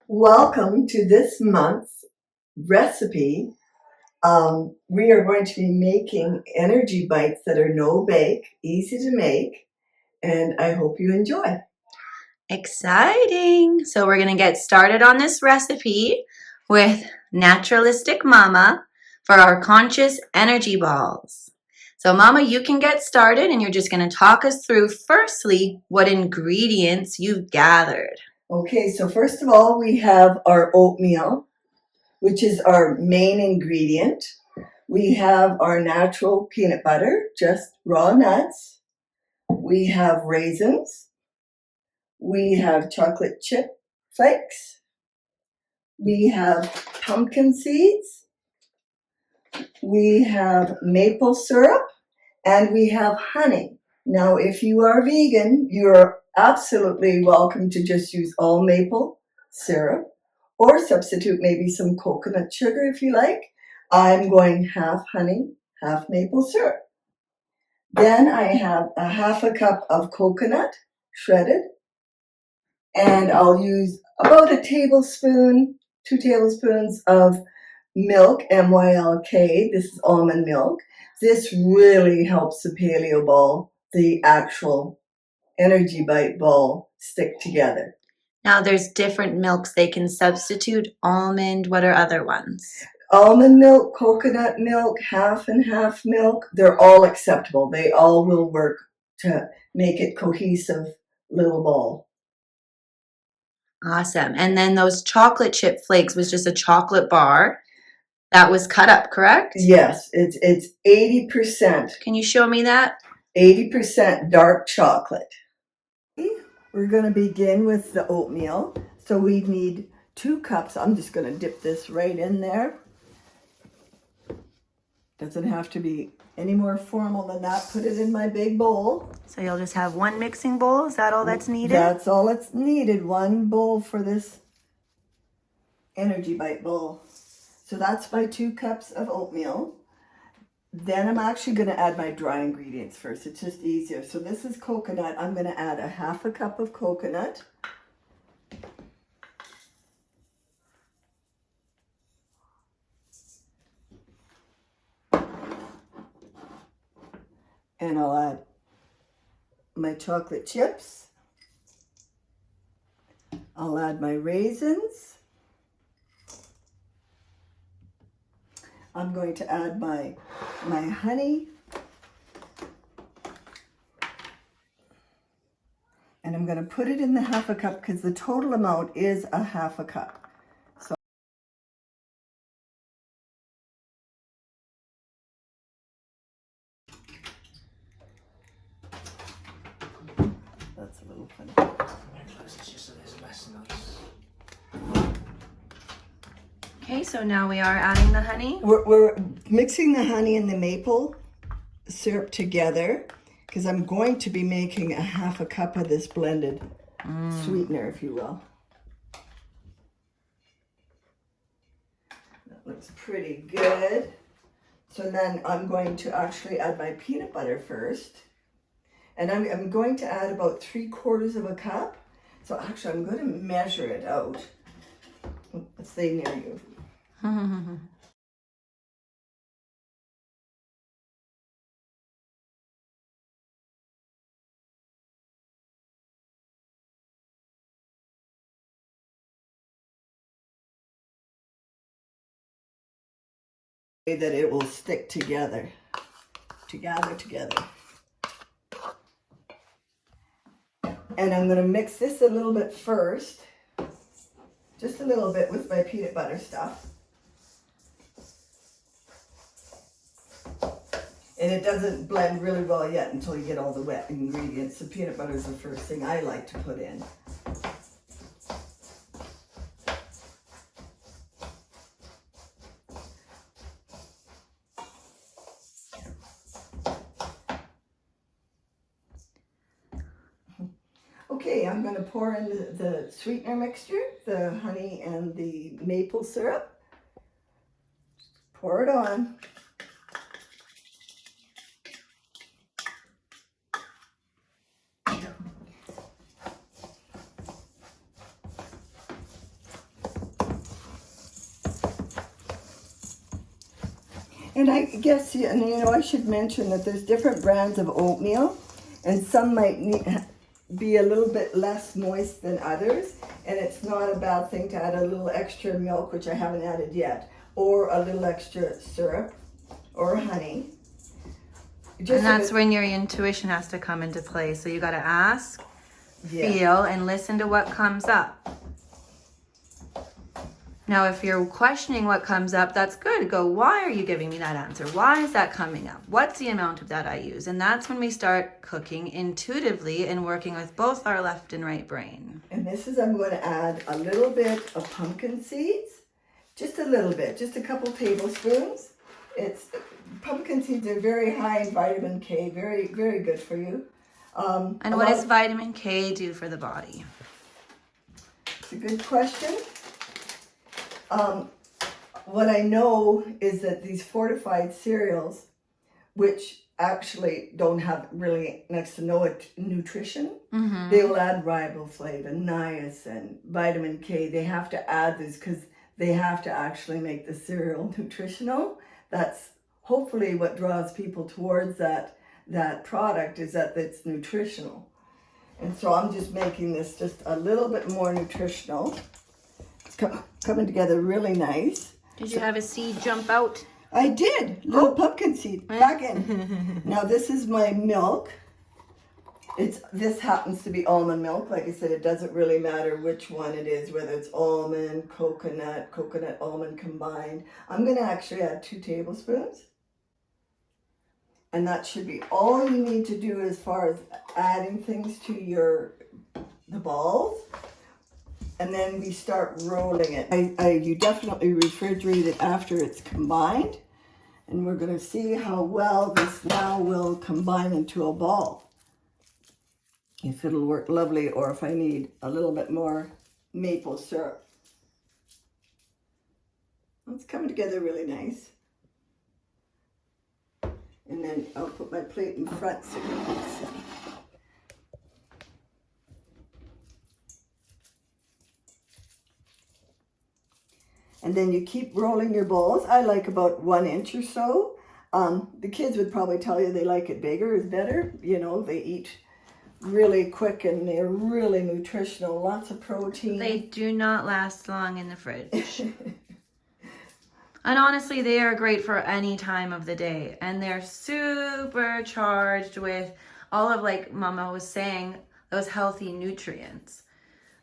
Welcome to this month's recipe. We are going to be making energy bites that are no bake, easy to make, and I hope you enjoy. Exciting! So we're going to get started on this recipe with Naturalistic Mama for our conscious energy balls. So Mama, you can get started and you're just going to talk us through firstly what ingredients you've gathered. Okay, so first of all, we have our oatmeal, which is our main ingredient. We have our natural peanut butter, just raw nuts. We have raisins. We have chocolate chip flakes. We have pumpkin seeds. We have maple syrup, and we have honey. Now, if you are vegan, you're absolutely welcome to just use all maple syrup or substitute maybe some coconut sugar if you like. I'm going half honey, half maple syrup. Then I have a half a cup of coconut shredded, and I'll use about a tablespoon, 2 tablespoons of milk, MYLK. This is almond milk. This really helps the paleo ball, the actual energy bite ball, stick together. Now there's different milks they can substitute. Almond, what are other ones? Almond milk, coconut milk, half and half milk, they're all acceptable. They all will work to make it cohesive little ball. Awesome. And then those chocolate chip flakes was just a chocolate bar that was cut up, correct? Yes, it's 80%. Can you show me that? 80% dark chocolate. We're going to begin with the oatmeal. So we need 2 cups. I'm just going to dip this right in there. Doesn't have to be any more formal than that. Put it in my big bowl. So you'll just have one mixing bowl? Is that all that's needed? That's all that's needed. One bowl for this energy bite bowl. So that's my 2 cups of oatmeal. Then I'm actually going to add my dry ingredients first. It's just easier. So this is coconut. I'm going to add a half a cup of coconut. And I'll add my chocolate chips. I'll add my raisins. I'm going to add my honey. And I'm going to put it in the half a cup because the total amount is a half a cup. So that's a little funny. Okay, so now we are adding the honey. We're mixing the honey and the maple syrup together because I'm going to be making a half a cup of this blended sweetener, if you will. That looks pretty good. So then I'm going to actually add my peanut butter first. And I'm going to add about 3/4 of a cup. So actually I'm going to measure it out. Let's stay near you. That it will stick together. Together. And I'm going to mix this a little bit first. Just a little bit with my peanut butter stuff. And it doesn't blend really well yet until you get all the wet ingredients. The peanut butter is the first thing I like to put in. Okay, I'm going to pour in the sweetener mixture, the honey and the maple syrup. Pour it on. And I guess, and I should mention that there's different brands of oatmeal, and some might be a little bit less moist than others, and it's not a bad thing to add a little extra milk, which I haven't added yet, or a little extra syrup or honey. And that's when your intuition has to come into play. So you got to ask, feel, and listen to what comes up. Now, if you're questioning what comes up, that's good. Go, why are you giving me that answer? Why is that coming up? What's the amount of that I use? And that's when we start cooking intuitively and working with both our left and right brain. And I'm going to add a little bit of pumpkin seeds. Just a little bit, just a couple tablespoons. Pumpkin seeds are very high in vitamin K, very, very good for you. And what does vitamin K do for the body? It's a good question. What I know is that these fortified cereals, which actually don't have really next to no nutrition, they will add riboflavin, niacin, vitamin K. They have to add this because they have to actually make the cereal nutritional. That's hopefully what draws people towards that product, is that it's nutritional. And so I'm just making this just a little bit more nutritional. Coming together really nice. Did you have a seed jump out? I did. Little pumpkin seed back in. Now this is my milk. This happens to be almond milk. Like I said, it doesn't really matter which one it is, whether it's almond, coconut, almond combined. I'm going to actually add 2 tablespoons. And that should be all you need to do as far as adding things to the balls. And then we start rolling it. You definitely refrigerate it after it's combined. And we're going to see how well this now will combine into a ball. If it'll work lovely, or if I need a little bit more maple syrup. It's coming together really nice. And then I'll put my plate in front so you can see. And then you keep rolling your balls. I like about 1 inch or so. The kids would probably tell you they like it bigger is better. They eat really quick and they're really nutritional, lots of protein. They do not last long in the fridge. And honestly, they are great for any time of the day. And they're super charged with all of, like Mama was saying, those healthy nutrients.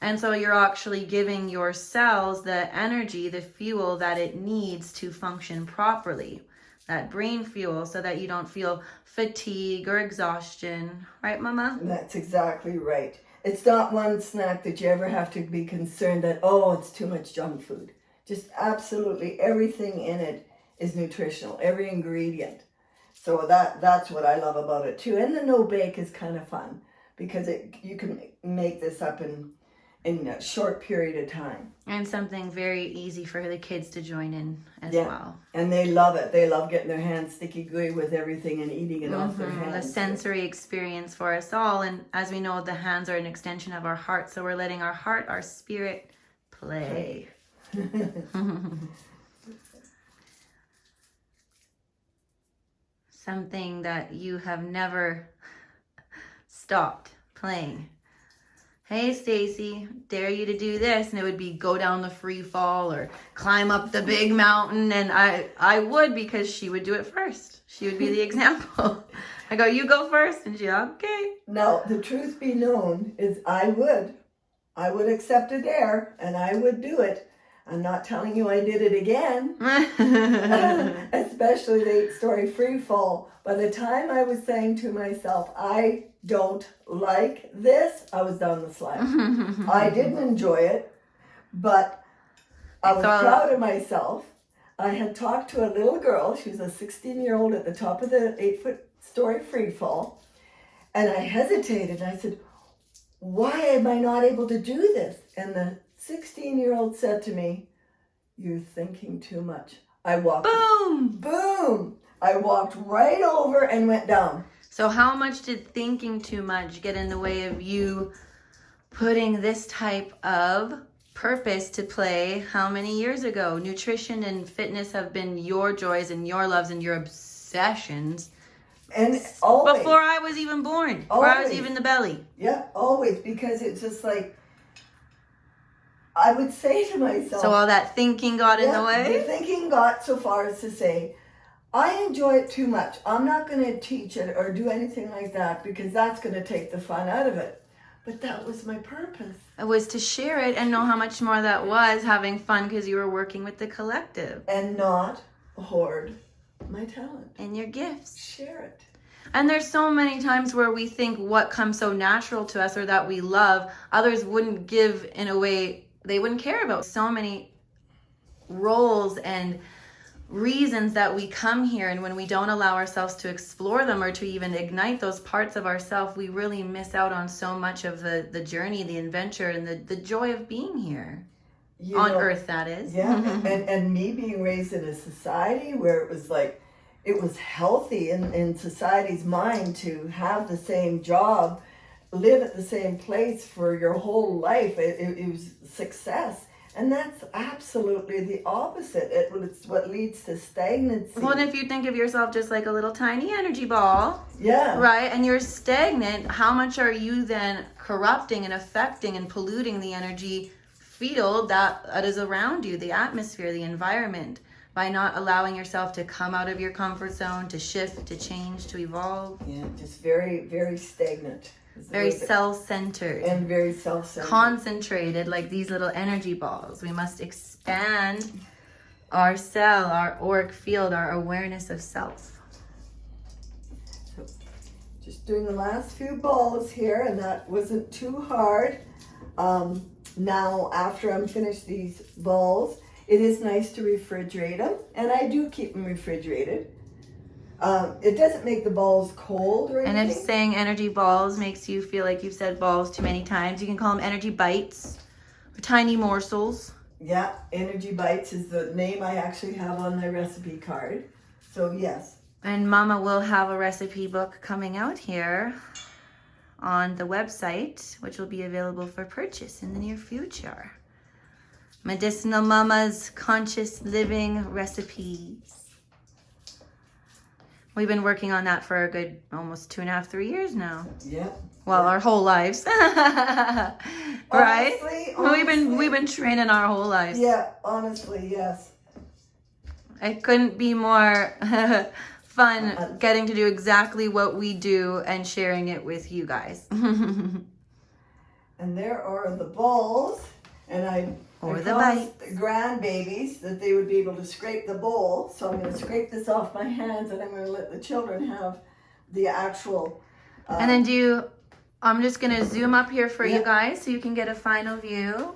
And so you're actually giving your cells the energy, the fuel that it needs to function properly. That brain fuel, so that you don't feel fatigue or exhaustion. Right, Mama? That's exactly right. It's not one snack that you ever have to be concerned that, it's too much junk food. Just absolutely everything in it is nutritional, every ingredient. So that's what I love about it too. And the no bake is kind of fun because you can make this up in a short period of time. And something very easy for the kids to join in as well. And they love it. They love getting their hands sticky gooey with everything and eating it off their hands. The sensory experience for us all. And as we know, the hands are an extension of our heart. So we're letting our heart, our spirit play. Something that you have never stopped playing. Hey, Stacy, dare you to do this. And it would be go down the free fall or climb up the big mountain. And I would, because she would do it first. She would be the example. I go, you go first. And she, okay. Now, the truth be known is I would accept a dare and I would do it. I'm not telling you I did it again. Especially the 8-story free fall. By the time I was saying to myself, I don't like this, I was down the slide. I didn't enjoy it, but I was proud of myself. I had talked to a little girl. She was a 16-year-old at the top of the 8-story free fall. And I hesitated. I said, why am I not able to do this? And the 16-year-old said to me, you're thinking too much. I walked. Boom! I walked right over and went down. So how much did thinking too much get in the way of you putting this type of purpose to play how many years ago? Nutrition and fitness have been your joys and your loves and your obsessions. And always. Before I was even born. Before I was even in the belly. Yeah, always. Because it's just like, I would say to myself. So all that thinking got in the way? The thinking got so far as to say, I enjoy it too much. I'm not going to teach it or do anything like that because that's going to take the fun out of it. But that was my purpose. It was to share it and know how much more that was having fun because you were working with the collective. And not hoard my talent. And your gifts. Share it. And there's so many times where we think what comes so natural to us or that we love, others wouldn't give in a way they wouldn't care about. So many roles and reasons that we come here, and when we don't allow ourselves to explore them or to even ignite those parts of ourselves, we really miss out on so much of the journey, the adventure, and the joy of being here. On Earth, that is. Yeah, and me being raised in a society where it was like, it was healthy in society's mind to have the same job, live at the same place for your whole life. It was success. And that's absolutely the opposite. It's what leads to stagnancy. Well, and if you think of yourself just like a little tiny energy ball, yeah, right, and you're stagnant, how much are you then corrupting and affecting and polluting the energy field that is around you, the atmosphere, the environment, by not allowing yourself to come out of your comfort zone, to shift, to change, to evolve? Yeah, just very, very stagnant. Very self-centered. And very self-centered. Concentrated, like these little energy balls. We must expand our cell, our auric field, our awareness of self. So, just doing the last few balls here, and that wasn't too hard. Now, after I'm finished these balls, it is nice to refrigerate them, and I do keep them refrigerated. It doesn't make the balls cold or anything. And if saying energy balls makes you feel like you've said balls too many times, you can call them energy bites or tiny morsels. Yeah, energy bites is the name I actually have on my recipe card. So yes. And Mama will have a recipe book coming out here on the website, which will be available for purchase in the near future. Medicinal Mama's Conscious Living Recipes. We've been working on that for a good almost 2.5, 3 years now. Yeah. Well, our whole lives. Right? Honestly, We've been training our whole lives. Yeah, honestly, yes. It couldn't be more fun getting to do exactly what we do and sharing it with you guys. And there are the balls, and I the bites. The grandbabies that they would be able to scrape the bowl. So I'm going to scrape this off my hands, and I'm going to let the children have the actual. And then I'm just going to zoom up here for you guys so you can get a final view.